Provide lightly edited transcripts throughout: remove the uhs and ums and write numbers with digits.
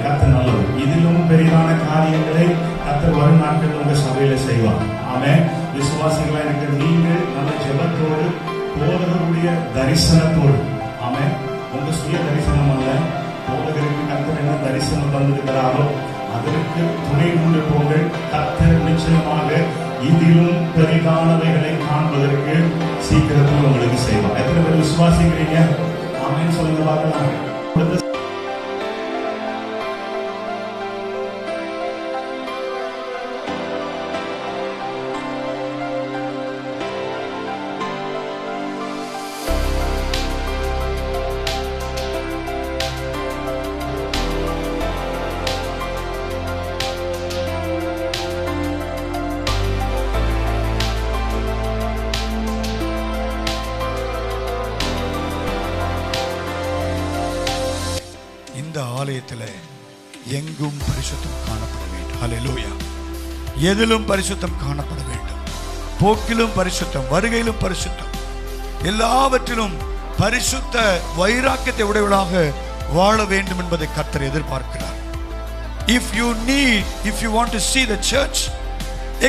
கர்த்தர் நல்லவர். இதிலும் பெரிதான காரியங்களை கர்த்தர் வரும் நாட்கள் உங்க சபையில செய்வார். ஆமென். விசுவாசிகளா இருக்கிற நீங்கள் நல்ல ஜெபத்தோடு போதகருடைய தரிசனத்தோடு, ஆமென், உங்க சுய தரிசனம் அல்ல, போதகருக்கு கர்த்தர் என்ன தரிசனம் தந்திருக்கிறாரோ அதற்கு துணை கொண்டு போங்கள். கர்த்தர் நிச்சயமாக இதிலும் பெரிதானவைகளை காண்பதற்கு சீக்கிரத்தில் உங்களுக்கு செய்வார். எத்தனை பேர் விசுவாசிக்கிறீங்க? ஆமென் சொல்லுங்க பார்க்கலாம். இந்த ஆலயத்தில் எங்கும் பரிசுத்தம் காணப்பட வேண்டும். ஹல்லேலூயா. எதிலும் பரிசுத்தம் காணப்பட வேண்டும். போக்கிலும் பரிசுத்தம், வருகையிலும் பரிசுத்தம், எல்லாவற்றிலும் பரிசுத்த வைராக்கியத்தை உடையவளாக வாழ வேண்டும் என்பதை கர்த்தர் எதிர்பார்க்கிறார். If you want to see the church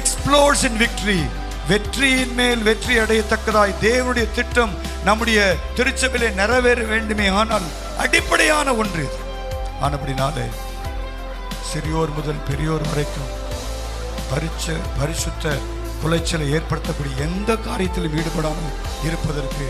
explodes in victory, வெற்றியின் மேல் வெற்றி அடையத்தக்கதாய் தேவனுடைய திட்டம் நம்முடைய திருச்சபையிலே நிறைவேற வேண்டுமே. ஆனால் அடிப்படையான ஒன்று ஆனபடினாலே சிறியோர் முதல் பெரியோர் வரைக்கும் பரிசுத்த குலைச்சலை ஏற்படுத்தக்கூடிய எந்த காரியத்திலும் ஈடுபடாமல் இருப்பதற்கு